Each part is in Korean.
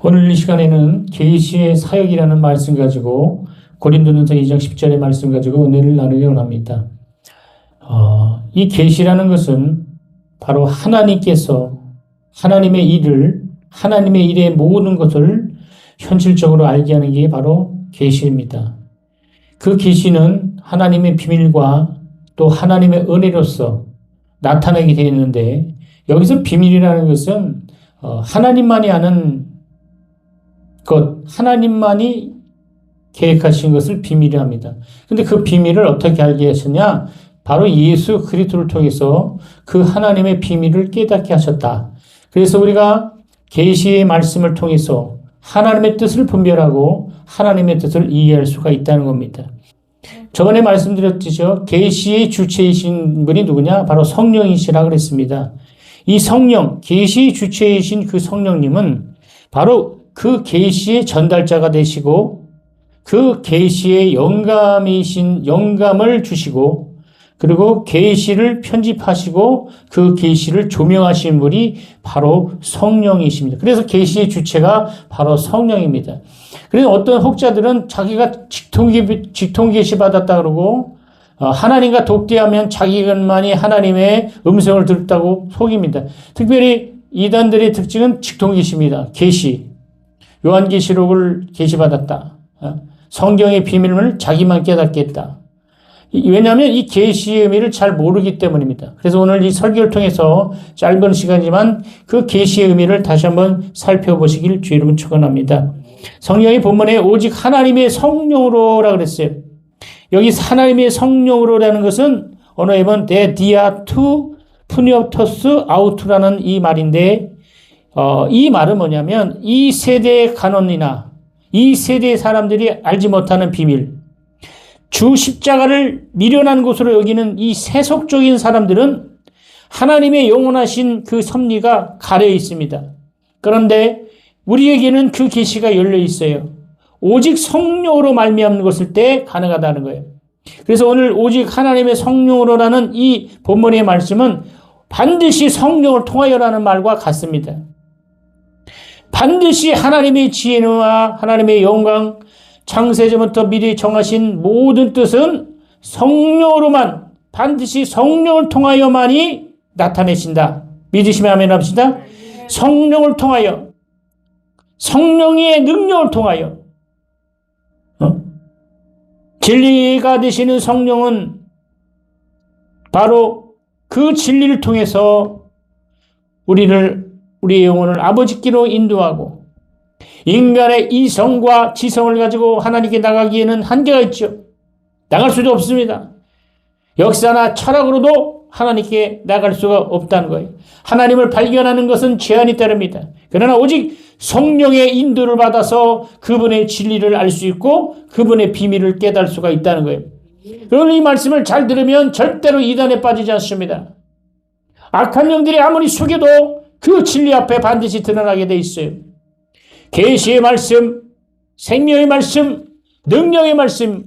오늘 이 시간에는 계시의 사역이라는 말씀 가지고 고린도전서 2장 10절의 말씀 가지고 은혜를 나누기 원합니다. 이 계시라는 것은 바로 하나님께서 하나님의 일의 모든 것을 현실적으로 알게 하는 게 바로 계시입니다. 그 계시는 하나님의 비밀과 또 하나님의 은혜로서 나타나게 되어 있는데, 여기서 비밀이라는 것은 하나님만이 아는 것, 하나님만이 계획하신 것을 비밀이라 합니다. 근데 그 비밀을 어떻게 알게 하셨냐? 바로 예수 그리스도를 통해서 그 하나님의 비밀을 깨닫게 하셨다. 그래서 우리가 계시의 말씀을 통해서 하나님의 뜻을 분별하고 하나님의 뜻을 이해할 수가 있다는 겁니다. 저번에 말씀드렸죠. 계시의 주체이신 분이 누구냐? 바로 성령이시라 그랬습니다. 이 성령, 계시의 주체이신 그 성령님은 바로 그 계시의 전달자가 되시고 그 계시의 영감을 주시고, 그리고 계시를 편집하시고 그 계시를 조명하신 분이 바로 성령이십니다. 그래서 계시의 주체가 바로 성령입니다. 그래서 어떤 혹자들은 자기가 직통 계시 받았다 그러고 하나님과 독대하면 자기만이 하나님의 음성을 들었다고 속입니다. 특별히 이단들의 특징은 직통 계시입니다. 계시, 요한계시록을 계시받았다. 성경의 비밀을 자기만 깨닫겠다. 왜냐하면 이 계시의 의미를 잘 모르기 때문입니다. 그래서 오늘 이 설교를 통해서 짧은 시간이지만 그 계시의 의미를 다시 한번 살펴보시길 주의 이름으로 축원합니다. 성경의 본문에 오직 하나님의 성령으로라 그랬어요. 여기 하나님의 성령으로라는 것은 언어에 보면 디아투 푸니오토스 아우투라는 이 말인데, 이 말은 뭐냐면 이 세대의 간언이나 이 세대의 사람들이 알지 못하는 비밀, 주 십자가를 미련한 곳으로 여기는 이 세속적인 사람들은 하나님의 영원하신 그 섭리가 가려 있습니다. 그런데 우리에게는 그 계시가 열려 있어요. 오직 성령으로 말미암는 것일 때 가능하다는 거예요. 그래서 오늘 오직 하나님의 성령으로라는 이 본문의 말씀은 반드시 성령을 통하여라는 말과 같습니다. 반드시 하나님의 지혜와 하나님의 영광, 창세전부터 미리 정하신 모든 뜻은 성령으로만, 반드시 성령을 통하여만이 나타내신다. 믿으시면 아멘 합시다. 성령을 통하여, 성령의 능력을 통하여, 진리가 되시는 성령은 바로 그 진리를 통해서 우리의 영혼을 아버지께로 인도하고, 인간의 이성과 지성을 가지고 하나님께 나가기에는 한계가 있죠. 나갈 수도 없습니다. 역사나 철학으로도 하나님께 나갈 수가 없다는 거예요. 하나님을 발견하는 것은 제한이 따릅니다. 그러나 오직 성령의 인도를 받아서 그분의 진리를 알 수 있고 그분의 비밀을 깨달을 수가 있다는 거예요. 그러나 이 말씀을 잘 들으면 절대로 이단에 빠지지 않습니다. 악한 영들이 아무리 속여도 그 진리 앞에 반드시 드러나게 돼 있어요. 계시의 말씀, 생명의 말씀, 능력의 말씀,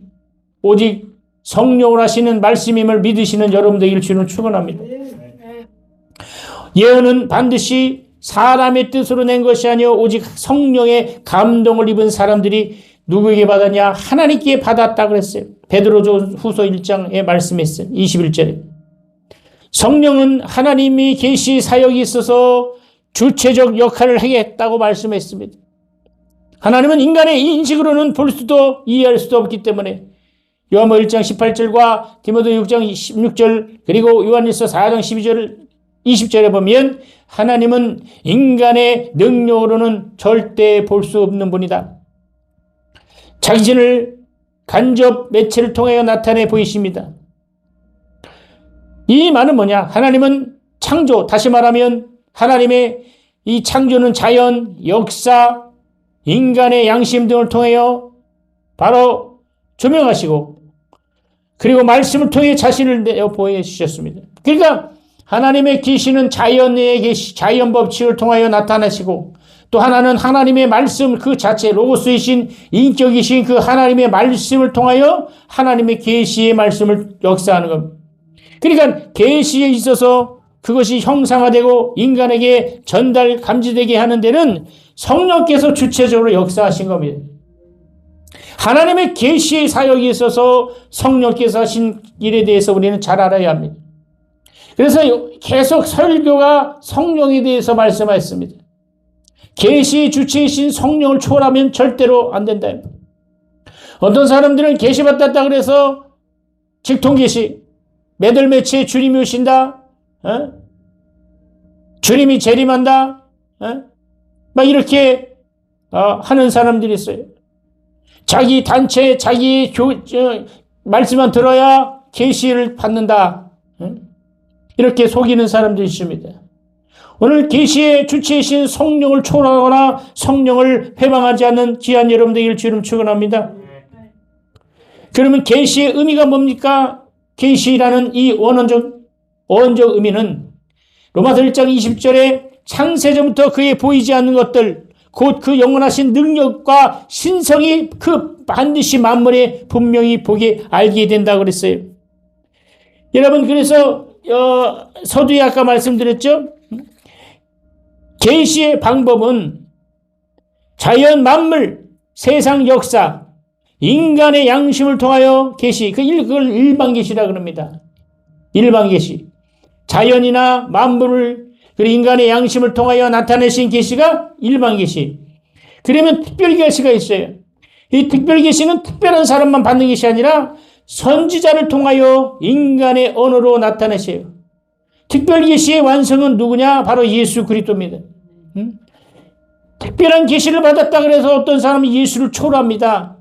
오직 성령을 하시는 말씀임을 믿으시는 여러분들에게 주는 축원합니다. 예언은 반드시 사람의 뜻으로 낸 것이 아니요 오직 성령의 감동을 입은 사람들이 누구에게 받았냐? 하나님께 받았다 그랬어요. 베드로후서 1장에 말씀했어요. 21절에. 성령은 하나님이 계시 사역이 있어서 주체적 역할을 하겠다고 말씀했습니다. 하나님은 인간의 인식으로는 볼 수도 이해할 수도 없기 때문에 요한복음 1장 18절과 디모데 6장 16절 그리고 요한일서 4장 12절 20절에 보면 하나님은 인간의 능력으로는 절대 볼 수 없는 분이다. 자신을 간접 매체를 통하여 나타내 보이십니다. 이 말은 뭐냐? 하나님은 창조, 다시 말하면 하나님의 이 창조는 자연, 역사, 인간의 양심 등을 통하여 바로 조명하시고 그리고 말씀을 통해 자신을 내어 보여주셨습니다. 그러니까 하나님의 계시는 자연의 계시, 자연 법칙을 통하여 나타나시고 또 하나는 하나님의 말씀 그 자체 로고스이신 인격이신 그 하나님의 말씀을 통하여 하나님의 계시의 말씀을 역사하는 겁니다. 그러니까 계시에 있어서 그것이 형상화되고 인간에게 전달 감지되게 하는 데는 성령께서 주체적으로 역사하신 겁니다. 하나님의 계시의 사역이 있어서 성령께서 하신 일에 대해서 우리는 잘 알아야 합니다. 그래서 계속 설교가 성령에 대해서 말씀하였습니다. 계시의 주체이신 성령을 초월하면 절대로 안 된다. 어떤 사람들은 계시 받았다 그래서 직통계시, 매달매치에 주님이 오신다, 주님이 재림한다, 막 이렇게 하는 사람들이 있어요. 자기 단체, 자기 말씀만 들어야 계시를 받는다. 이렇게 속이는 사람들이 있습니다. 오늘 계시의 주체이신 성령을 초월하거나 성령을 회방하지 않는 귀한 여러분들에게 주름 축원합니다. 그러면 계시의 의미가 뭡니까? 계시라는 이 원어적 의미는 로마서 1장 20절에 창세전부터 그에 보이지 않는 것들 곧 그 영원하신 능력과 신성이 그 반드시 만물에 분명히 보게 알게 된다고 그랬어요. 여러분 그래서 서두에 아까 말씀드렸죠. 계시의 방법은 자연 만물, 세상 역사, 인간의 양심을 통하여 계시, 그걸 일반 계시라 그럽니다. 일반 계시. 자연이나 만물을 그리고 인간의 양심을 통하여 나타내신 계시가 일반 계시. 그러면 특별 계시가 있어요. 이 특별 계시는 특별한 사람만 받는 것이 아니라 선지자를 통하여 인간의 언어로 나타내셔요. 특별 계시의 완성은 누구냐? 바로 예수 그리스도입니다. 특별한 계시를 받았다 그래서 어떤 사람은 예수를 초월합니다.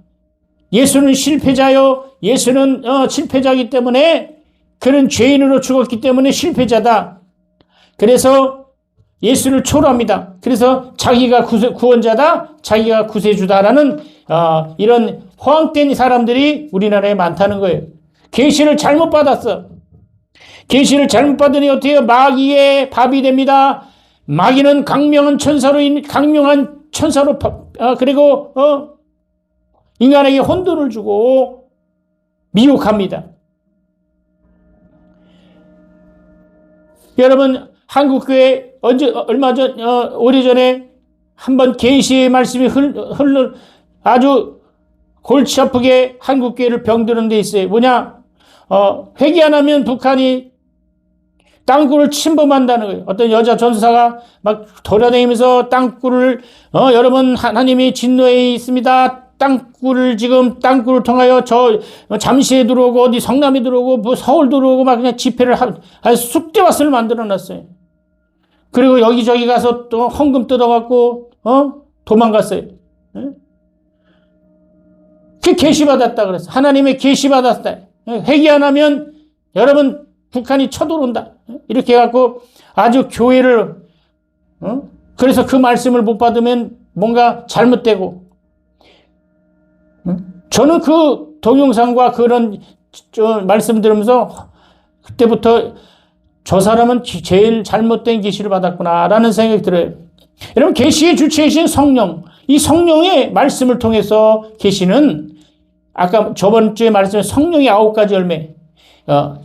예수는 실패자요. 예수는 실패자이기 때문에 그는 죄인으로 죽었기 때문에 실패자다. 그래서 예수를 초월합니다. 그래서 자기가 구원자다, 자기가 구세주다라는 이런 허황된 사람들이 우리나라에 많다는 거예요. 계시를 잘못 받았어. 계시를 잘못 받으니 어떻게 해요? 마귀의 밥이 됩니다. 마귀는 강명한 천사로 그리고 인간에게 혼돈을 주고 미혹합니다. 여러분 한국교회 오래전에 한번 계시의 말씀이 아주 골치 아프게 한국교회를 병드는 데 있어요. 뭐냐? 회개 안 하면 북한이 땅굴을 침범한다는 거예요. 어떤 여자 전사가 막 돌아다니면서 땅굴을 여러분 하나님이 진노에 있습니다. 땅굴을 통하여 잠시에 들어오고 어디 성남에 들어오고 뭐 서울 들어오고 막 그냥 집회를 쑥대밭을 만들어 놨어요. 그리고 여기저기 가서 또 헌금 뜯어갖고 도망갔어요. 그 계시 받았다 그랬어. 하나님의 계시 받았다. 회개 안 하면 여러분 북한이 쳐들어온다. 이렇게 해갖고 아주 교회를 그래서 그 말씀을 못 받으면 뭔가 잘못되고 저는 그 동영상과 그런 말씀 들으면서 그때부터 저 사람은 제일 잘못된 계시를 받았구나라는 생각이 들어요. 여러분 계시의 주체이신 성령, 이 성령의 말씀을 통해서 계시는 아까 저번 주에 말씀한 성령의 9가지 열매,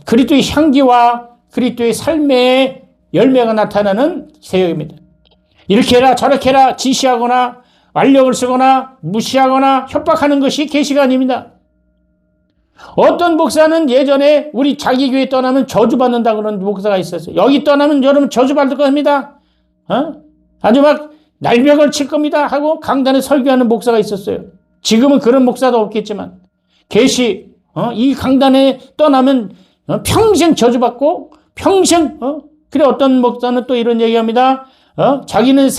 그리스도의 향기와 그리스도의 삶의 열매가 나타나는 세역입니다. 이렇게 해라 저렇게 해라 지시하거나 완력을 쓰거나 무시하거나 협박하는 것이 계시가 아닙니다. 어떤 목사는 예전에 우리 자기 교회 떠나면 저주받는다 그런 목사가 있었어요. 여기 떠나면 여러분 저주받을 겁니다. 아주 막 날벽을 칠 겁니다 하고 강단에 설교하는 목사가 있었어요. 지금은 그런 목사도 없겠지만 계시 이 강단에 떠나면 평생 저주받고 평생 그래 어떤 목사는 또 이런 얘기합니다. 자기는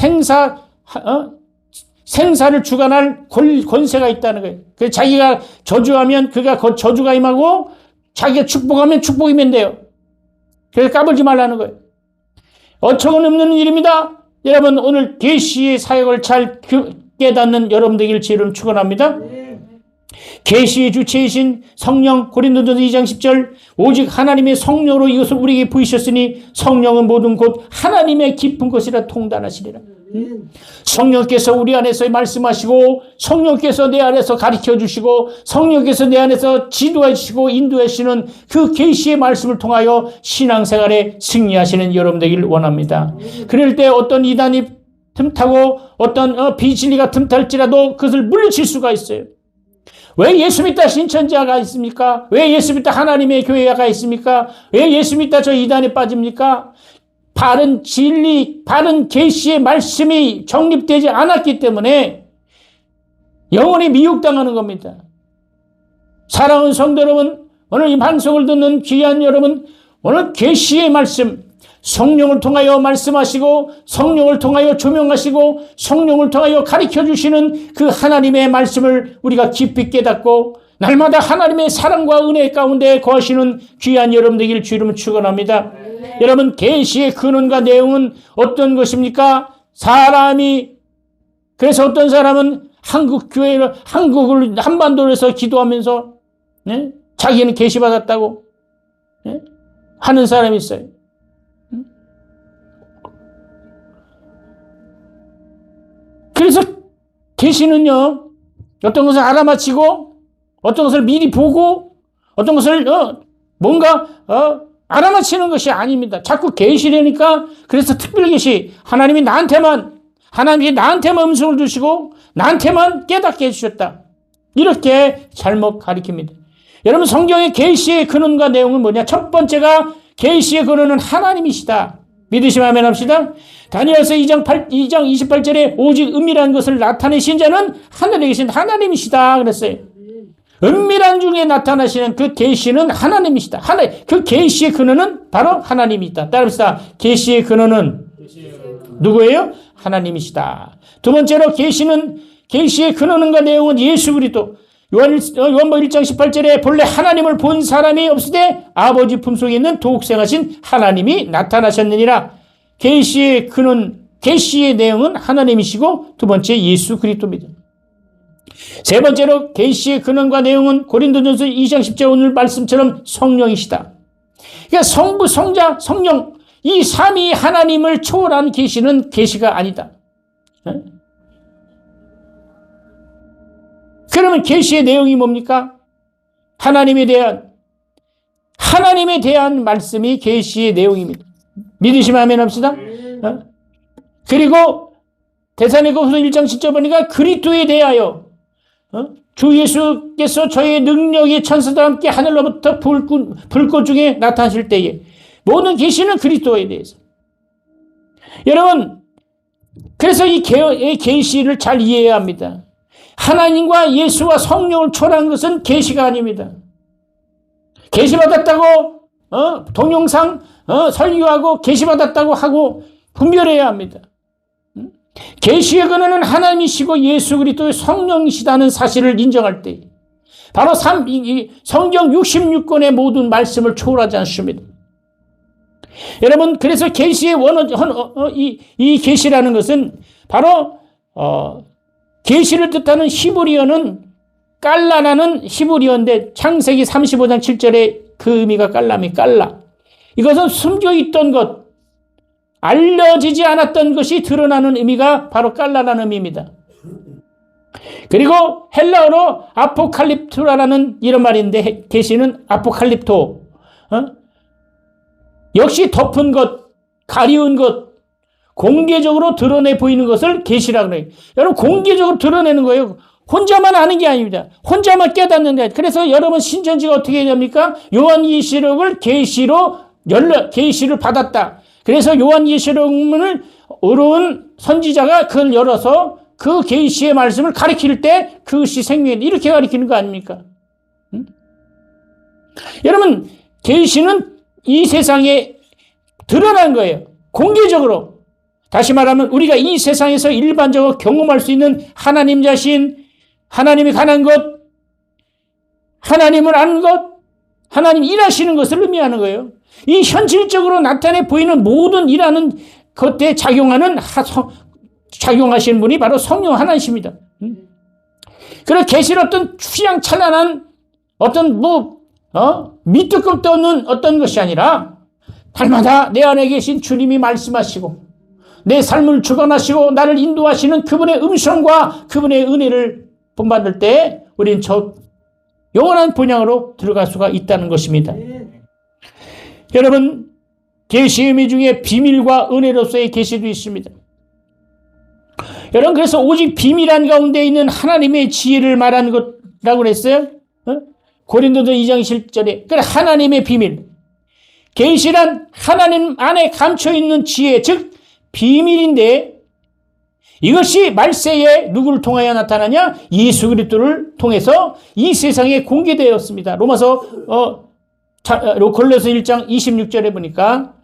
생사를 주관할 권세가 있다는 거예요. 그래서 자기가 저주하면 그가 저주가 임하고 자기가 축복하면 축복이면 돼요. 그래서 까불지 말라는 거예요. 어처구니없는 일입니다. 여러분 오늘 계시의 사역을 잘 깨닫는 여러분 되길 주를 축원합니다. 계시의 주체이신 성령 고린도전서 2장 10절 오직 하나님의 성령으로 이것을 우리에게 부이셨으니 성령은 모든 곧 하나님의 깊은 것이라 통달하시리라. 성령께서 우리 안에서 말씀하시고 성령께서 내 안에서 가르쳐 주시고 성령께서 내 안에서 지도해 주시고 인도해 주시는 그 계시의 말씀을 통하여 신앙생활에 승리하시는 여러분 되길 원합니다. 그럴 때 어떤 이단이 틈타고 어떤 비진리가 틈탈지라도 그것을 물리칠 수가 있어요. 왜 예수 믿다 신천지가 있습니까? 왜 예수 믿다 하나님의 교회가 있습니까? 왜 예수 믿다 저 이단에 빠집니까? 바른 진리, 바른 계시의 말씀이 정립되지 않았기 때문에 영원히 미혹당하는 겁니다. 사랑하는 성도 여러분, 오늘 이 방송을 듣는 귀한 여러분, 오늘 계시의 말씀, 성령을 통하여 말씀하시고 성령을 통하여 조명하시고 성령을 통하여 가르쳐 주시는 그 하나님의 말씀을 우리가 깊이 깨닫고 날마다 하나님의 사랑과 은혜 가운데 거하시는 귀한 여러분 되길 주 이름으로 축원합니다. 여러분, 계시의 근원과 내용은 어떤 것입니까? 그래서 어떤 사람은 한국을 한반도에서 기도하면서 자기는 계시 받았다고 하는 사람이 있어요. 그래서 계시는요, 어떤 것을 알아맞히고 어떤 것을 미리 보고 어떤 것을 뭔가 알아맞히는 것이 아닙니다. 자꾸 계시라니까. 그래서 특별 계시, 하나님이 나한테만 음성을 주시고 나한테만 깨닫게 해주셨다, 이렇게 잘못 가르칩니다. 여러분, 성경의 계시의 근원과 내용은 뭐냐? 첫 번째가 계시의 근원은 하나님이시다. 믿으시면 아멘 합시다. 다니엘서 2장 28절에 오직 은밀한 것을 나타내신 자는 하늘에 계신 하나님이시다 그랬어요. 은밀한 중에 나타나시는 그 계시는 하나님이시다. 그 계시의 근원은 바로 하나님이다. 따라합시다. 계시의 근원은 누구예요? 하나님이시다. 두 번째로 계시의 근원과 내용은 예수 그리스도. 요한복음 1장 18절에 본래 하나님을 본 사람이 없으되 아버지 품속에 있는 도육생하신 하나님이 나타나셨느니라. 계시의 근원, 계시의 내용은 하나님이시고 두 번째 예수 그리스도입니다. 세 번째로 계시의 근원과 내용은 고린도전서 2장 10절 오늘 말씀처럼 성령이시다. 그러니까 성부, 성자, 성령 이 삼위 하나님을 초월한 계시는 계시가 아니다. 그러면 계시의 내용이 뭡니까? 하나님에 대한 말씀이 계시의 내용입니다. 믿으시면 아멘 합시다. 그리고 데살로니가후서 1장 10절 보니까 그리스도에 대하여 주 예수께서 저의 능력이 천사들과 함께 하늘로부터 불꽃 중에 나타나실 때에 모든 계시는 그리스도에 대해서. 여러분, 그래서 이 계시를 잘 이해해야 합니다. 하나님과 예수와 성령을 초월한 것은 계시가 아닙니다. 계시 받았다고 동영상 설교하고 계시 받았다고 하고 분별해야 합니다. 계시의 근원은 하나님이시고 예수 그리스도의 성령이시다는 사실을 인정할 때 바로 성경 66권의 모든 말씀을 초월하지 않습니다. 여러분, 그래서 계시의 이 계시라는 것은 바로 계시를 뜻하는 히브리어는 깔라라는 히브리어인데 창세기 35장 7절에 그 의미가 깔라. 이것은 숨겨있던 것, 알려지지 않았던 것이 드러나는 의미가 바로 깔라라는 의미입니다. 그리고 헬라어로 아포칼립토라는 이런 말인데 계시는 아포칼립토, 역시 덮은 것, 가리운 것, 공개적으로 드러내 보이는 것을 계시라고 해요. 여러분, 공개적으로 드러내는 거예요. 혼자만 아는 게 아닙니다. 혼자만 깨닫는 게 아닙니다. 그래서 여러분, 신천지가 어떻게 됩니까? 요한계시록을 계시를 받았다. 그래서 요한계시록을 어려운 선지자가 그걸 열어서 그 계시의 말씀을 가리킬 때 그것이 생명이다, 이렇게 가리키는 거 아닙니까? 여러분, 계시는 이 세상에 드러난 거예요. 공개적으로. 다시 말하면 우리가 이 세상에서 일반적으로 경험할 수 있는 하나님 자신, 하나님이 관한 것, 하나님을 아는 것, 하나님 일하시는 것을 의미하는 거예요. 이 현실적으로 나타내 보이는 모든 일하는 것에 작용하시는 분이 바로 성령 하나님이십니다. 그런 계시는 어떤 휘황찬란한 어떤 밑도 끝도 없는 어떤 것이 아니라 날마다 내 안에 계신 주님이 말씀하시고 내 삶을 주관하시고 나를 인도하시는 그분의 음성과 그분의 은혜를 본받을 때 우리는 저 영원한 본향으로 들어갈 수가 있다는 것입니다. 여러분, 계시의 의미 중에 비밀과 은혜로서의 계시도 있습니다. 여러분, 그래서 오직 비밀한 가운데 있는 하나님의 지혜를 말하는 것이라고 그랬어요. 고린도서 2장 7절에. 그래, 하나님의 비밀. 계시란 하나님 안에 감춰있는 지혜, 즉 비밀인데 이것이 말세에 누구를 통하여 나타나냐? 예수 그리스도를 통해서 이 세상에 공개되었습니다. 골로새 1장 26절에 보니까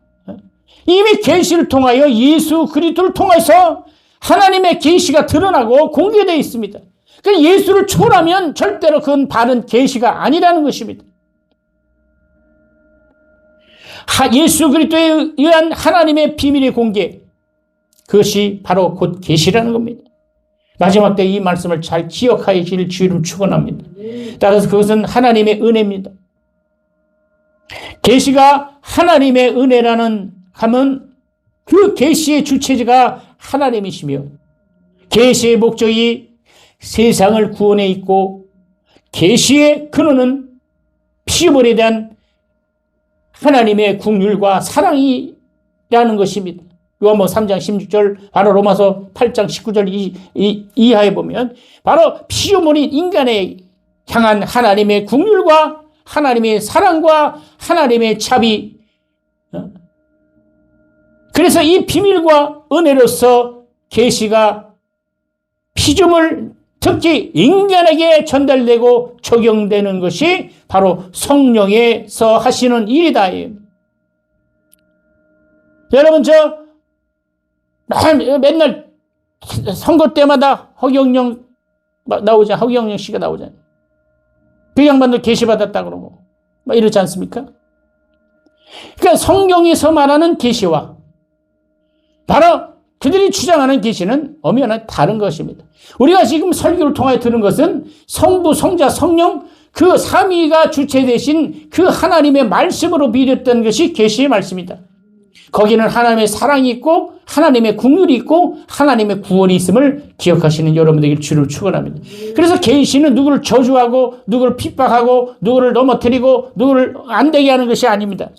이미 계시를 통하여 예수 그리스도를 통해서 하나님의 계시가 드러나고 공개되어 있습니다. 그러니까 예수를 초월하면 절대로 그건 바른 계시가 아니라는 것입니다. 예수 그리스도에 의한 하나님의 비밀의 공개, 그것이 바로 곧 계시라는 겁니다. 마지막 때 이 말씀을 잘 기억하실 주의를 축원합니다. 따라서 그것은 하나님의 은혜입니다. 계시가 하나님의 은혜라는 하면 그 계시의 주체자가 하나님이시며 계시의 목적이 세상을 구원해 있고 계시의 근원은 피조물에 대한 하나님의 긍휼과 사랑이라는 것입니다. 요한복음 3장 16절, 바로 로마서 8장 19절 이하에 보면 바로 피조물인 인간에 향한 하나님의 긍휼과 하나님의 사랑과 하나님의 자비. 그래서 이 비밀과 은혜로서 계시가 피조물, 특히 인간에게 전달되고 적용되는 것이 바로 성령에서 하시는 일이다. 여러분, 맨날 선거 때마다 허경영 씨가 나오잖아요. 그 양반도 계시받았다 그러고 이러지 않습니까? 그러니까 성경에서 말하는 계시와 바로 그들이 주장하는 계시는 엄연히 다른 것입니다. 우리가 지금 설교를 통하여 들은 것은 성부, 성자, 성령 그 삼위가 주체 되신 그 하나님의 말씀으로 비롯된 것이 계시의 말씀이다. 거기는 하나님의 사랑이 있고 하나님의 긍휼이 있고 하나님의 구원이 있음을 기억하시는 여러분들에게 주를 축원합니다. 그래서 계시는 누구를 저주하고 누구를 핍박하고 누구를 넘어뜨리고 누구를 안 되게 하는 것이 아닙니다.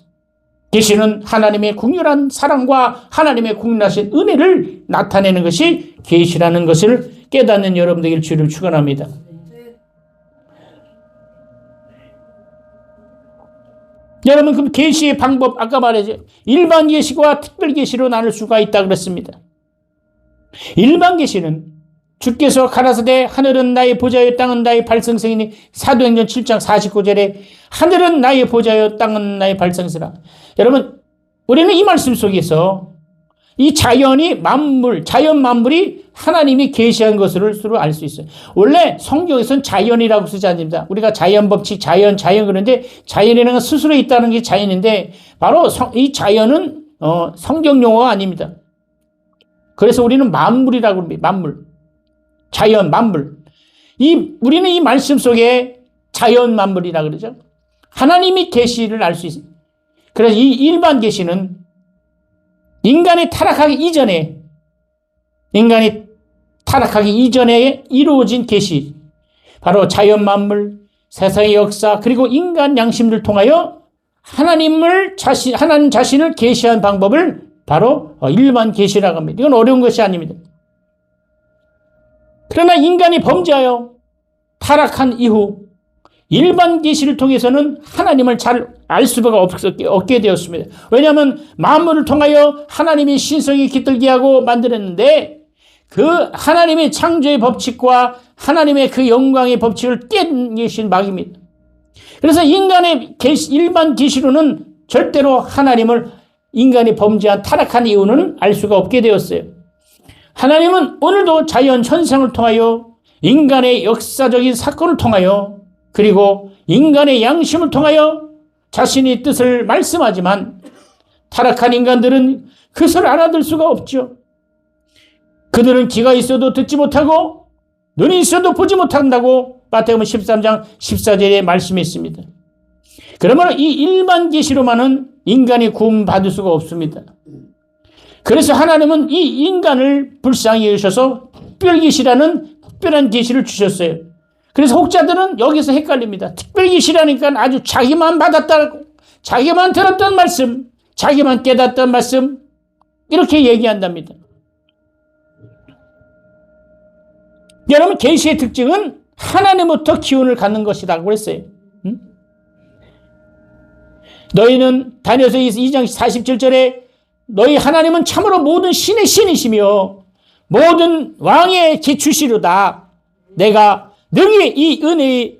계시는 하나님의 긍휼한 사랑과 하나님의 긍휼하신 은혜를 나타내는 것이 계시라는 것을 깨닫는 여러분들에게 주를 축원합니다. 여러분, 그럼 계시의 방법 아까 말했죠. 일반 계시와 특별 계시로 나눌 수가 있다 그랬습니다. 일반 계시는 주께서 가라사대 하늘은 나의 보좌여 땅은 나의 발성성이니 사도행전 7장 49절에 하늘은 나의 보좌여 땅은 나의 발성서라. 여러분, 우리는 이 말씀 속에서 이 자연 만물이 하나님이 계시한 것으로 알 수 있어요. 원래 성경에서는 자연이라고 쓰지 않습니다. 우리가 자연 법칙, 자연 그런데 자연이라는 건 스스로 있다는 게 자연인데 바로 이 자연은 성경 용어가 아닙니다. 그래서 우리는 만물이라고 합니다. 만물. 자연, 만물. 우리는 이 말씀 속에 자연 만물이라고 그러죠. 하나님이 계시를 알 수 있어요. 그래서 이 일반 계시는 인간이 타락하기 이전에 이루어진 계시, 바로 자연 만물, 세상의 역사, 그리고 인간 양심을 통하여 하나님 자신을 계시한 방법을 바로 일반 계시라고 합니다. 이건 어려운 것이 아닙니다. 그러나 인간이 범죄하여 타락한 이후 일반 계시를 통해서는 하나님을 잘 알 수가 없게 되었습니다. 왜냐하면 만물을 통하여 하나님의 신성이 깃들게 하고 만들었는데 그 하나님의 창조의 법칙과 하나님의 그 영광의 법칙을 깬 것이 막입니다. 그래서 인간의 일반 계시로는 절대로 하나님을 인간이 범죄한 타락한 이유는 알 수가 없게 되었어요. 하나님은 오늘도 자연 현상을 통하여 인간의 역사적인 사건을 통하여 그리고 인간의 양심을 통하여 자신의 뜻을 말씀하지만 타락한 인간들은 그것을 알아들 수가 없죠. 그들은 귀가 있어도 듣지 못하고 눈이 있어도 보지 못한다고 마태복음 13장 14절에 말씀했습니다. 그러면 이 일반 계시로만은 인간이 구원받을 수가 없습니다. 그래서 하나님은 이 인간을 불쌍히 여기셔서 특별계시라는 특별한 계시를 주셨어요. 그래서 혹자들은 여기서 헷갈립니다. 특별계시라니까 아주 자기만 받았다고, 자기만 들었던 말씀, 자기만 깨닫던 말씀, 이렇게 얘기한답니다. 여러분, 계시의 특징은 하나님부터 기운을 갖는 것이라고 했어요. 너희는 다니엘서 2장 47절에 너희 하나님은 참으로 모든 신의 신이시며 모든 왕의 기추시로다. 내가 능히 이 은혜의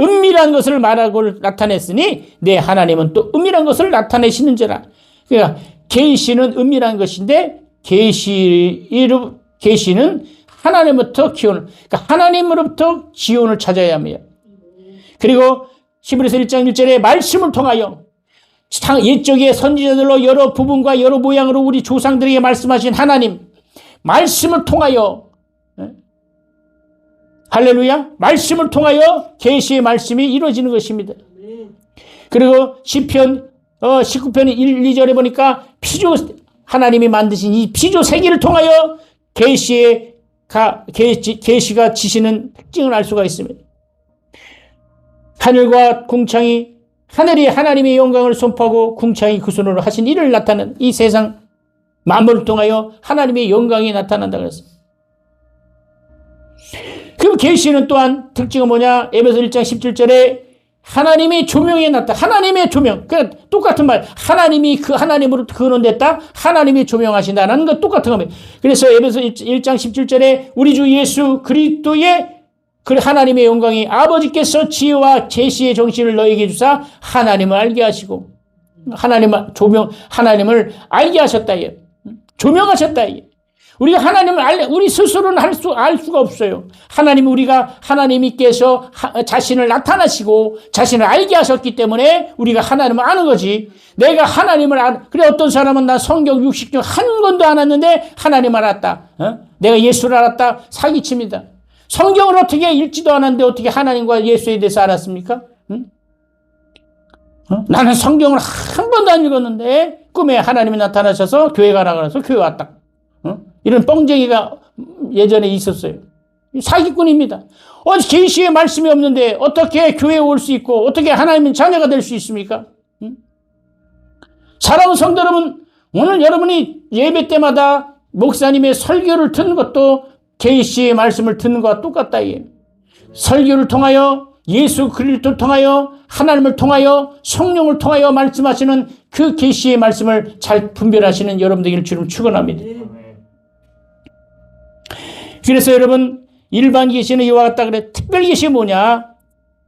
은밀한 것을 말하고 나타냈으니 내 하나님은 또 은밀한 것을 나타내시는지라. 그러니까 계시는 은밀한 것인데 계시는 하나님부터 기원을, 그러니까 하나님으로부터 지원을 찾아야 합니다. 그리고 히브리서 1장 1절에 말씀을 통하여 옛적의 선지자들로 여러 부분과 여러 모양으로 우리 조상들에게 말씀하신 하나님, 말씀을 통하여, 할렐루야, 말씀을 통하여 계시의 말씀이 이루어지는 것입니다. 그리고 시편 19편 1, 2절에 보니까 하나님이 만드신 이 피조 세계를 통하여 계시가 지시는 특징을 알 수가 있습니다. 하늘과 궁창이, 하늘이 하나님의 영광을 선포하고 궁창이 그 손으로 하신 일을 나타내는 이 세상 만물을 통하여 하나님의 영광이 나타난다고 했습니다. 그럼 계시는 또한 특징은 뭐냐? 에베소 1장 17절에 하나님의 조명에 나타, 하나님의 조명. 그러니까 똑같은 말. 하나님이 그 하나님으로 근원됐다. 하나님이 조명하신다는 것 똑같은 겁니다. 그래서 에베소 1장 17절에 우리 주 예수 그리스도의 그 하나님의 영광이 아버지께서 지혜와 계시의 정신을 너에게 주사 하나님을 알게 하시고 하나님을 알게 하셨다. 조명하셨다. 우리가 하나님을 우리 스스로는 알 수가 없어요. 하나님께서 자신을 나타나시고 자신을 알게 하셨기 때문에 우리가 하나님을 아는 거지. 내가 하나님을 그래, 어떤 사람은 나 성경 60종 한 권도 안 왔는데 하나님을 알았다. 내가 예수를 알았다. 사기칩니다. 성경을 어떻게 읽지도 않았는데 어떻게 하나님과 예수에 대해서 알았습니까? 나는 성경을 한 번도 안 읽었는데 꿈에 하나님이 나타나셔서 교회 가라고 해서 교회 왔다. 이런 뻥쟁이가 예전에 있었어요. 사기꾼입니다. 계시의 말씀이 없는데 어떻게 교회에 올 수 있고 어떻게 하나님의 자녀가 될 수 있습니까? 사랑하는 성도 여러분, 오늘 여러분이 예배 때마다 목사님의 설교를 듣는 것도 계시의 말씀을 듣는 것과 똑같다. 설교를 통하여 예수 그리스도를 통하여 하나님을 통하여 성령을 통하여 말씀하시는 그 계시의 말씀을 잘 분별하시는 여러분들에게 주름 축원합니다. 그래서 여러분, 일반 계시는 이와 같다 그래. 특별 계시 뭐냐?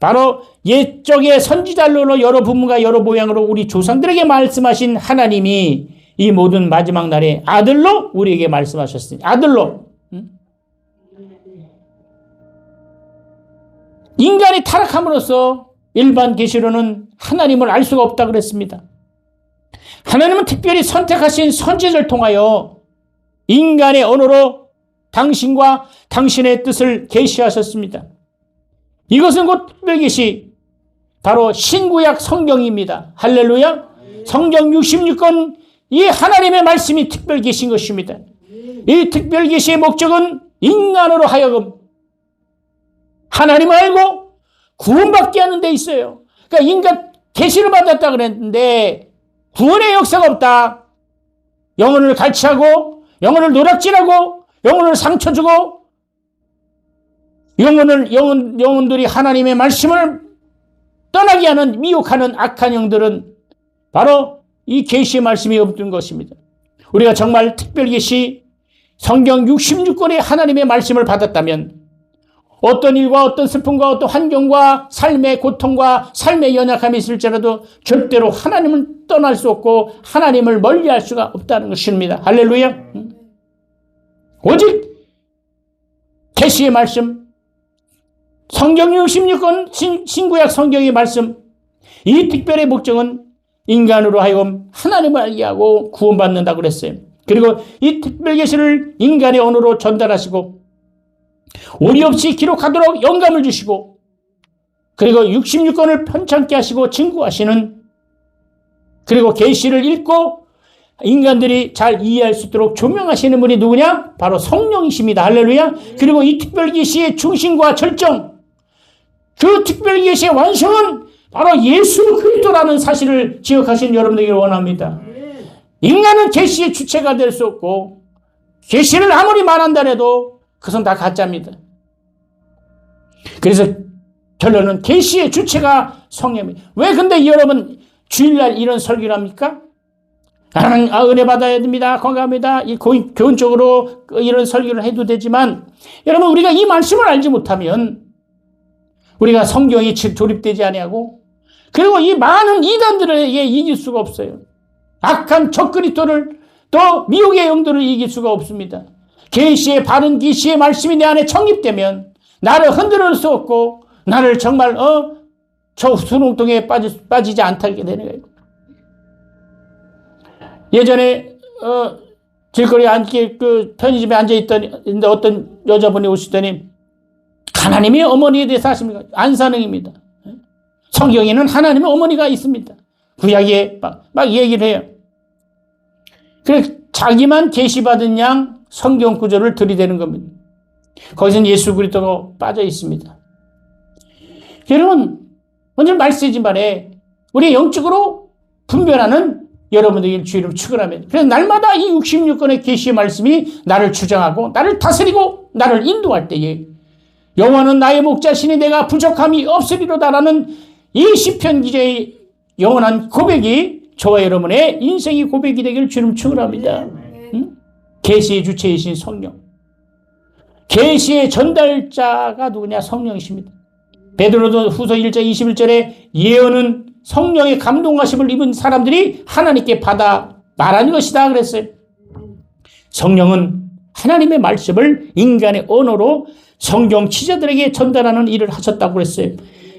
바로 옛적의 선지자들로 여러 부분과 여러 모양으로 우리 조상들에게 말씀하신 하나님이 이 모든 마지막 날에 아들로 우리에게 말씀하셨으니 아들로. 인간이 타락함으로써 일반 계시로는 하나님을 알 수가 없다 그랬습니다. 하나님은 특별히 선택하신 선지자를 통하여 인간의 언어로 당신과 당신의 뜻을 계시하셨습니다. 이것은 곧 특별계시, 바로 신구약 성경입니다. 할렐루야. 성경 66권, 이 하나님의 말씀이 특별계시인 것입니다. 이 특별계시의 목적은 인간으로 하여금 하나님을 알고 구원받게 하는 데 있어요. 그러니까 인간 계시를 받았다 그랬는데 구원의 역사가 없다. 영혼을 갈취하고 영혼을 노략질하고 영혼을 상처 주고 영혼들이 하나님의 말씀을 떠나게 하는 미혹하는 악한 영들은 바로 이 계시의 말씀이 없던 것입니다. 우리가 정말 특별계시 성경 66권의 하나님의 말씀을 받았다면 어떤 일과 어떤 슬픔과 어떤 환경과 삶의 고통과 삶의 연약함이 있을지라도 절대로 하나님을 떠날 수 없고 하나님을 멀리할 수가 없다는 것입니다. 할렐루야. 오직 계시의 말씀, 성경 66권 신구약 성경의 말씀, 이 특별의 목적은 인간으로 하여금 하나님을 알게 하고 구원받는다고 그랬어요. 그리고 이 특별 계시를 인간의 언어로 전달하시고 오리 없이 기록하도록 영감을 주시고 그리고 66권을 편찮게 하시고 증거하시는, 그리고 계시를 읽고 인간들이 잘 이해할 수 있도록 조명하시는 분이 누구냐? 바로 성령이십니다. 할렐루야. 그리고 이 특별계시의 중심과 절정, 그 특별계시의 완성은 바로 예수 그리스도라는 사실을 기억하시는 여러분들에게 원합니다. 인간은 계시의 주체가 될 수 없고 계시를 아무리 말한다 해도 그것은 다 가짜입니다. 그래서 결론은 계시의 주체가 성령입니다. 왜 근데 여러분 주일날 이런 설교를 합니까? 나는 은혜 받아야 됩니다. 건강합니다. 교훈적으로 이런 설교를 해도 되지만 여러분 우리가 이 말씀을 알지 못하면 우리가 성경이 조립되지 아니하고 그리고 이 많은 이단들에게 이길 수가 없어요. 악한 적그리스도를 또 미혹의 영들을 이길 수가 없습니다. 계시의 바른 계시의 말씀이 내 안에 정립되면 나를 흔들을 수 없고 나를 정말 저 수렁통에 빠지지 않게 되는 거예요. 예전에 길거리에 편의점에 앉아있던 어떤 여자분이 오시더니 하나님이 어머니에 대해서 아십니까? 안산응입니다. 성경에는 하나님의 어머니가 있습니다. 구약에 막 얘기를 해요. 그래서 자기만 계시받은 양 성경 구절을 들이대는 겁니다. 거기서는 예수 그리스도가 빠져 있습니다. 여러분, 먼저 말씀이지만에 우리 영적으로 분별하는 여러분들에게 주의를 축원합니다. 그래서 날마다 이 66권의 계시의 말씀이 나를 주장하고 나를 다스리고 나를 인도할 때에 여호와는 나의 목자시니 내가 부족함이 없으리로다라는 이 시편 기자의 영원한 고백이 저와 여러분의 인생의 고백이 되기를 주님 축원합니다. 계시의 주체이신 성령, 계시의 전달자가 누구냐? 성령이십니다. 베드로도 후서 1장 21절에 예언은 성령의 감동하심을 입은 사람들이 하나님께 받아 말하는 것이다 그랬어요. 성령은 하나님의 말씀을 인간의 언어로 성경 지자들에게 전달하는 일을 하셨다고 그랬어요.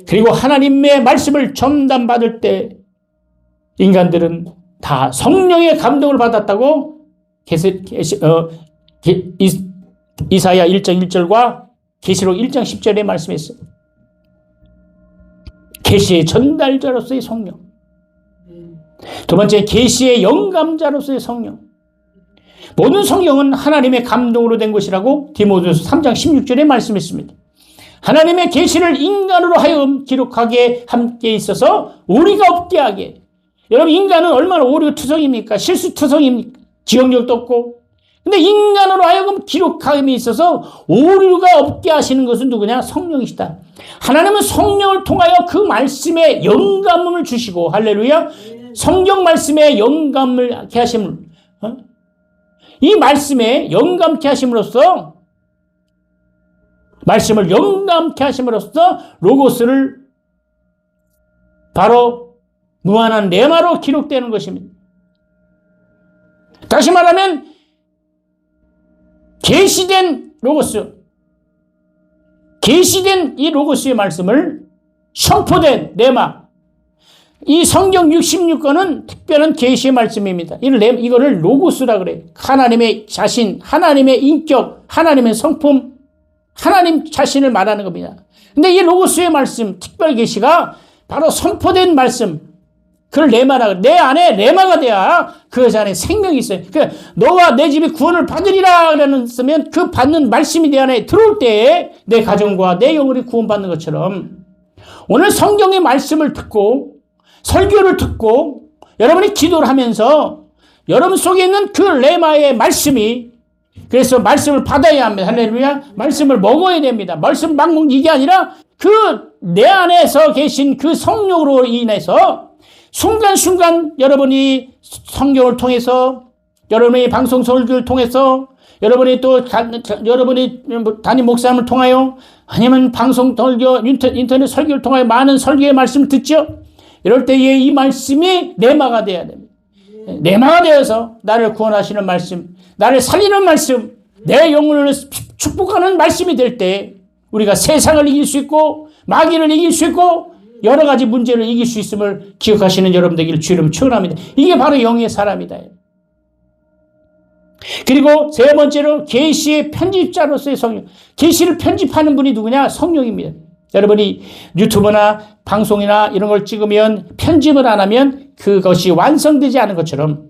그리고 하나님의 말씀을 전담받을 때 인간들은 다 성령의 감동을 받았다고 이사야 1장 1절과 계시록 1장 10절에 말씀했어요. 계시의 전달자로서의 성령. 두 번째, 계시의 영감자로서의 성령. 모든 성경은 하나님의 감동으로 된 것이라고 디모데후서 3장 16절에 말씀했습니다. 하나님의 계시를 인간으로 하여금 기록하게 함께 있어서 우리가 없게 하게. 여러분, 인간은 얼마나 오류투성입니까? 실수투성입니까? 지역력도 없고. 근데 인간으로 하여금 기록함에 있어서 오류가 없게 하시는 것은 누구냐? 성령이시다. 하나님은 성령을 통하여 그 말씀에 영감을 주시고, 할렐루야. 성경 말씀에 영감을 하심을, 이 말씀에 영감케 하심으로써, 말씀을 영감케 하심으로써 로고스를 바로 무한한 레마로 기록되는 것입니다. 다시 말하면 계시된 로고스, 계시된 이 로고스의 말씀을 선포된 레마, 이 성경 66권은 특별한 계시의 말씀입니다. 이거를 로고스라 그래요. 하나님의 자신, 하나님의 인격, 하나님의 성품, 하나님 자신을 말하는 겁니다. 근데 이 로고스의 말씀, 특별 계시가 바로 선포된 말씀, 그걸 레마라 그래. 내 안에 레마가 돼야 그 안에 생명이 있어요. 그러니까 너와 내 집이 구원을 받으리라 그랬으면 그 받는 말씀이 내 안에 들어올 때에 내 가정과 내 영혼이 구원받는 것처럼 오늘 성경의 말씀을 듣고 설교를 듣고 여러분이 기도를 하면서 여러분 속에 있는 그 레마의 말씀이, 그래서 말씀을 받아야 합니다. 할렐루야. 말씀을 먹어야 됩니다. 말씀 막 먹는 이게 아니라 그 내 안에서 계신 그 성령으로 인해서 순간순간 여러분이 성경을 통해서, 여러분의 방송 설교를 통해서, 여러분이 또 여러분이 담임 목사님을 통하여, 아니면 방송 설교, 인터넷 설교를 통하여 많은 설교의 말씀을 듣죠. 이럴 때에 이 말씀이 레마가 돼야 됩니다. 레마가 되어서 나를 구원하시는 말씀, 나를 살리는 말씀, 내 영혼을 축복하는 말씀이 될 때 우리가 세상을 이길 수 있고 마귀를 이길 수 있고 여러 가지 문제를 이길 수 있음을 기억하시는 여러분들에게 주름 축원합니다. 이게 바로 영의 사람이다. 그리고 세 번째로 계시의 편집자로서의 성령. 계시를 편집하는 분이 누구냐? 성령입니다. 여러분이 유튜브나 방송이나 이런 걸 찍으면 편집을 안 하면 그것이 완성되지 않은 것처럼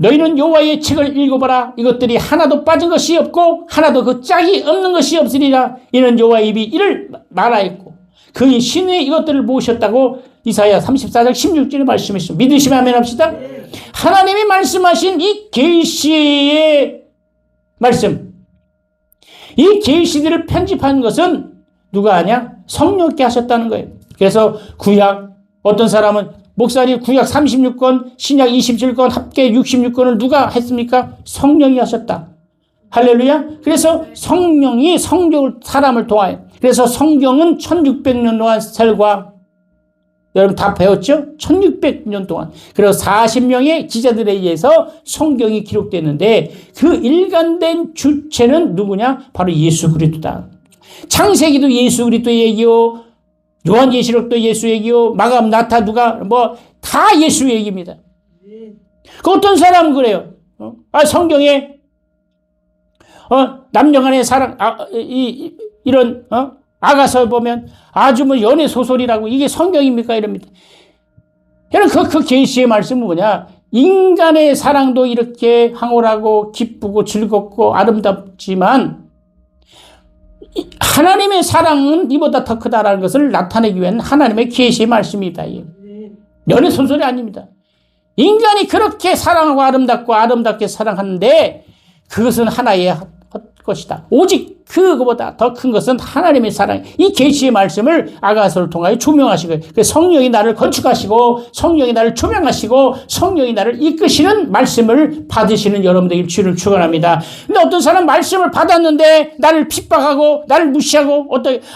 너희는 여호와의 책을 읽어보라. 이것들이 하나도 빠진 것이 없고 하나도 그 짝이 없는 것이 없으리라. 이는 여호와의 입이 이를 말하였고 그의 신의 이것들을 모으셨다고 이사야 34장 16절에 말씀했습니다. 믿으시면 아멘 합시다. 하나님이 말씀하신 이 계시의 말씀, 이 계시들을 편집한 것은 누가 하냐? 성령께 하셨다는 거예요. 그래서 구약, 어떤 사람은 목사님 구약 36권, 신약 27권, 합계 66권을 누가 했습니까? 성령이 하셨다. 할렐루야. 그래서 성령이 성경을 사람을 통하여, 그래서 성경은 1600년 동안 셀과, 여러분 다 배웠죠? 1600년 동안. 그래서 40명의 기자들에 의해서 성경이 기록됐는데 그 일관된 주체는 누구냐? 바로 예수 그리스도다. 창세기도 예수 그리스도의 얘기요, 요한계시록도 예수 얘기요, 마감, 나타, 누가 다 예수 얘기입니다. 그 어떤 사람은 그래요. 성경에 남녀간의 사랑, 이런 아가서 보면 아주 연애 소설이라고 이게 성경입니까? 이럽니다. 여러분 그 계시의 말씀은 뭐냐? 인간의 사랑도 이렇게 황홀하고 기쁘고 즐겁고 아름답지만 하나님의 사랑은 이보다 더 크다라는 것을 나타내기 위한 하나님의 계시의 말씀입니다. 연애 소설이 아닙니다. 인간이 그렇게 사랑하고 아름답게 사랑하는데 그것은 하나의 것이다. 오직 그거보다 더 큰 것은 하나님의 사랑. 이 계시의 말씀을 아가서를 통하여 조명하신 거예요. 성령이 나를 건축하시고 성령이 나를 조명하시고 성령이 나를 이끄시는 말씀을 받으시는 여러분들에게 주를 축원합니다. 근데 어떤 사람 말씀을 받았는데 나를 핍박하고 나를 무시하고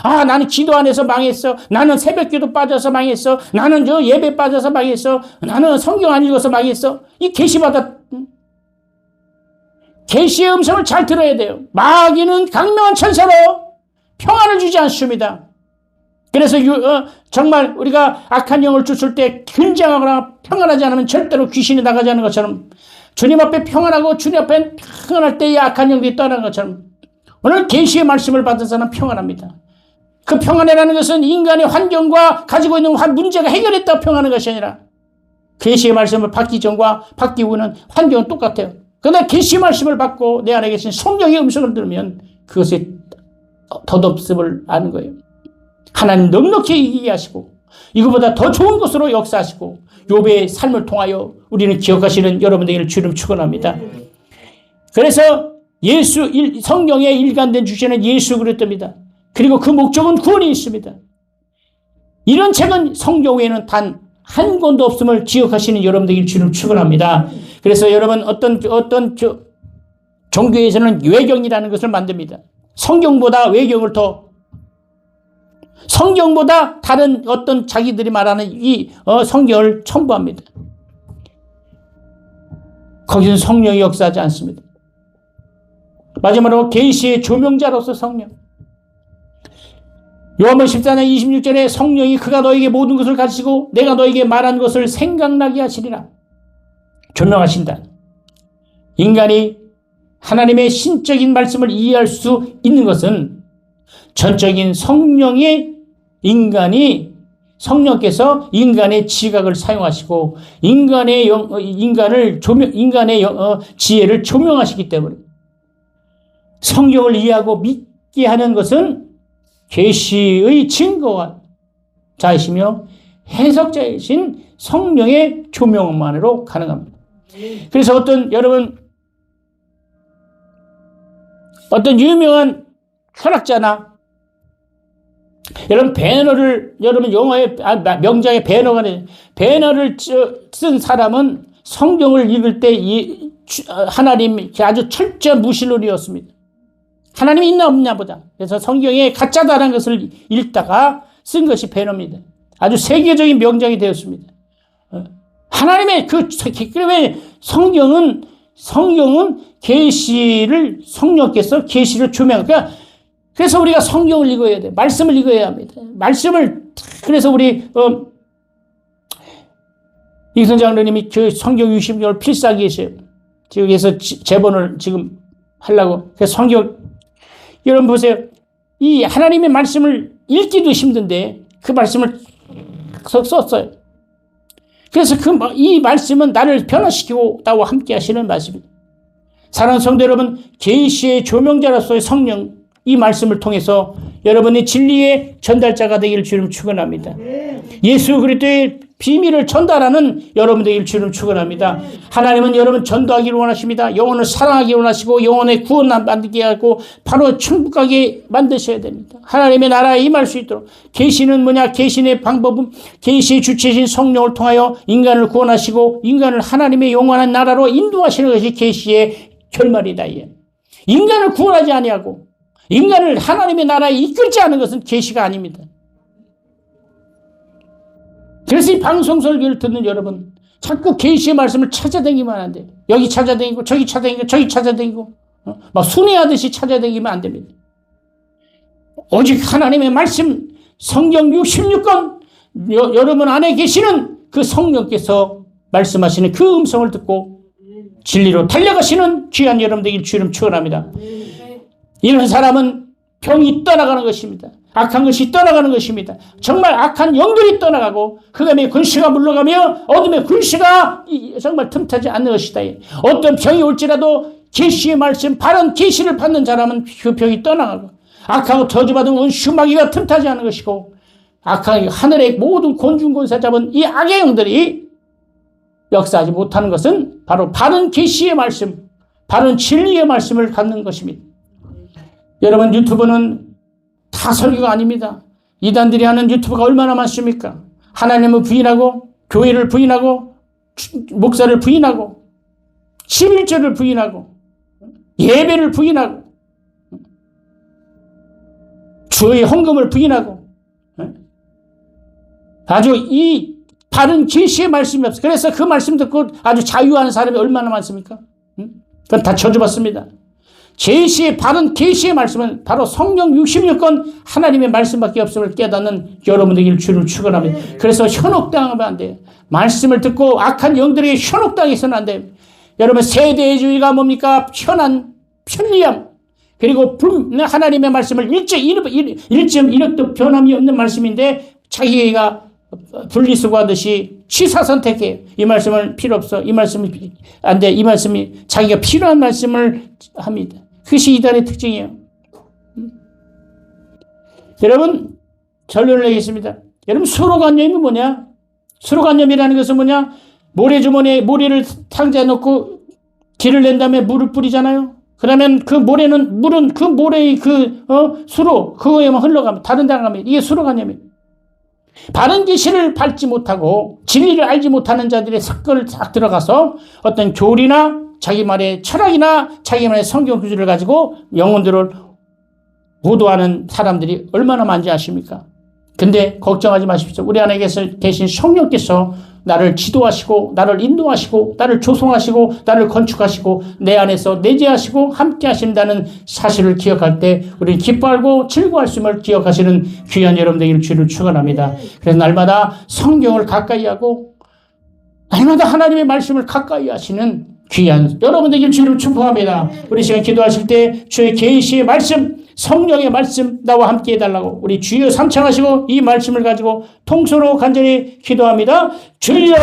나는 기도 안 해서 망했어. 나는 새벽기도 빠져서 망했어. 나는 예배 빠져서 망했어. 나는 성경 안 읽어서 망했어. 이 계시의 음성을 잘 들어야 돼요. 마귀는 강력한 천사로 평안을 주지 않습니다. 그래서 정말 우리가 악한 영을 쫓을 때 긴장하거나 평안하지 않으면 절대로 귀신이 나가지 않는 것처럼 주님 앞에 평안하고 주님 앞에 평안할 때의 악한 영들이 떠나는 것처럼 오늘 계시의 말씀을 받은 사람은 평안합니다. 그 평안이라는 것은 인간의 환경과 가지고 있는 문제가 해결했다고 평안한 것이 아니라 계시의 말씀을 받기 전과 받기 후는 환경은 똑같아요. 그러나 계시 말씀을 받고 내 안에 계신 성령의 음성을 들으면 그것의 덧없음을 아는 거예요. 하나님 넉넉히 이기게 하시고 이거보다 더 좋은 것으로 역사하시고 욥의 삶을 통하여 우리는 기억하시는 여러분들에게 주름 축원합니다. 그래서 성경의 일관된 주제는 예수 그리스도입니다. 그리고 그 목적은 구원이 있습니다. 이런 책은 성경 외에는 단 한 권도 없음을 기억하시는 여러분들에게 주름 축원합니다. 그래서 여러분 어떤 종교에서는 외경이라는 것을 만듭니다. 성경보다 다른 어떤 자기들이 말하는 이 성경을 첨부합니다. 거기서는 성령이 역사하지 않습니다. 마지막으로 계시의 조명자로서 성령. 요한복음 14장 26절에 성령이 그가 너에게 모든 것을 가르치고 내가 너에게 말한 것을 생각나게 하시리라. 조명하신다. 인간이 하나님의 신적인 말씀을 이해할 수 있는 것은 전적인 성령께서 인간의 지각을 사용하시고 인간의 지혜를 조명하시기 때문에 성경을 이해하고 믿게 하는 것은 계시의 증거와 자이시며 해석자이신 성령의 조명만으로 가능합니다. 그래서 어떤 유명한 철학자나 여러분 영어의 명작의 배너를 쓴 사람은 성경을 읽을 때 하나님 아주 철저한 무신론이었습니다. 하나님이 있나 없냐 보다. 그래서 성경에 가짜다라는 것을 읽다가 쓴 것이 배너입니다. 아주 세계적인 명작이 되었습니다. 하나님의 그러면 성경은 성령께서 계시를 조명하니까 그래서 우리가 성경을 읽어야 돼. 말씀을 읽어야 합니다. 그래서 우리 이승 장로님이 그 성경 60개월 필사하고 계세요. 여기서 제본을 지금 하려고. 그래서 여러분 보세요. 이 하나님의 말씀을 읽기도 힘든데 그 말씀을 썼어요. 그래서 이 말씀은 나를 변화시키고 나와 함께 하시는 말씀입니다. 사랑하는 성도 여러분, 계시의 조명자로서의 성령, 이 말씀을 통해서 여러분의 진리의 전달자가 되기를 주님 축원합니다. 예수 그리스도의 비밀을 전달하는 여러분 되기를 주님 축원합니다. 하나님은 여러분 전도하기를 원하십니다. 영혼을 사랑하기를 원하시고 영혼의 구원 만들게 하고 바로 천국 가게 만드셔야 됩니다. 하나님의 나라에 임할 수 있도록. 계시는 뭐냐? 계시의 방법은 계시의 주체신 성령을 통하여 인간을 구원하시고 인간을 하나님의 영원한 나라로 인도하시는 것이 계시의 결말이다. 인간을 구원하지 아니하고 인간을 하나님의 나라에 이끌지 않은 것은 계시가 아닙니다. 그래서 이 방송 설교를 듣는 여러분, 자꾸 계시의 말씀을 찾아다니면 안 돼요. 여기 찾아다니고 저기 찾아다니고 저기 찾아다니고 막 순회하듯이 찾아다니면 안 됩니다. 오직 하나님의 말씀, 성경 66권 여러분 안에 계시는 그 성령께서 말씀하시는 그 음성을 듣고 진리로 달려가시는 귀한 여러분 되길 주님 축원합니다. 이런 사람은 병이 떠나가는 것입니다. 악한 것이 떠나가는 것입니다. 정말 악한 영들이 떠나가고 흑암의 군시가 물러가며 어둠의 군시가 정말 틈타지 않는 것이다. 어떤 병이 올지라도 계시의 말씀, 바른 계시를 받는 사람은 그 병이 떠나가고 악하고 저주받은 원수 마귀가 틈타지 않는 것이고 악한 하늘의 모든 곤충곤사 잡은 이 악의 영들이 역사하지 못하는 것은 바로 바른 계시의 말씀, 바른 진리의 말씀을 갖는 것입니다. 여러분, 유튜브는 다 설교가 아닙니다. 이단들이 하는 유튜브가 얼마나 많습니까? 하나님을 부인하고 교회를 부인하고 목사를 부인하고 11조를 부인하고 예배를 부인하고 주의 헌금을 부인하고 아주 이 바른 계시의 말씀이 없어요. 그래서 그 말씀 듣고 아주 자유한 사람이 얼마나 많습니까? 그건 다 저주받습니다. 계시의 바른 계시의 말씀은 바로 성경 66권 하나님의 말씀밖에 없음을 깨닫는 여러분 되기를 주를 축원합니다. 그래서 현혹당하면 안 돼요. 말씀을 듣고 악한 영들에게 현혹당해서는 안 돼요. 여러분, 세대주의가 뭡니까? 편리함, 그리고 하나님의 말씀을 1.1억도 변함이 없는 말씀인데 자기가 분리수거하듯이 취사선택해요. 이 말씀은 필요 없어. 이 말씀이 안 돼. 이 말씀이 자기가 필요한 말씀을 합니다. 그것이 이단의 특징이에요. 여러분, 결론을 내겠습니다. 여러분, 수로관념이 뭐냐? 수로관념이라는 것은 뭐냐? 모래주머니에 모래를 상자에 넣고 길을 낸 다음에 물을 뿌리잖아요. 그러면 그 물은 그 모래의 수로, 그거에만 흘러가면 다른 데 가면 이게 수로관념이에요. 바른 계시를 밟지 못하고 진리를 알지 못하는 자들의 습관을 딱 들어가서 어떤 교리나 자기만의 철학이나 자기만의 성경 구절을 가지고 영혼들을 보도하는 사람들이 얼마나 많은지 아십니까? 근데 걱정하지 마십시오. 우리 안에 계신 성령께서 나를 지도하시고 나를 인도하시고 나를 조성하시고 나를 건축하시고 내 안에서 내재하시고 함께 하신다는 사실을 기억할 때 우리는 기뻐하고 즐거워할 수 있음을 기억하시는 귀한 여러분 되기를 주를 축원합니다. 그래서 날마다 성경을 가까이 하고 날마다 하나님의 말씀을 가까이 하시는 귀한 여러분 되기를 주를 축복합니다. 우리 시간 기도하실 때 주의 계시의 말씀, 성령의 말씀 나와 함께 해달라고 우리 주여 삼창하시고 이 말씀을 가지고 통소로 간절히 기도합니다. 주여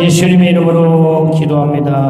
예수님의 이름으로 기도합니다.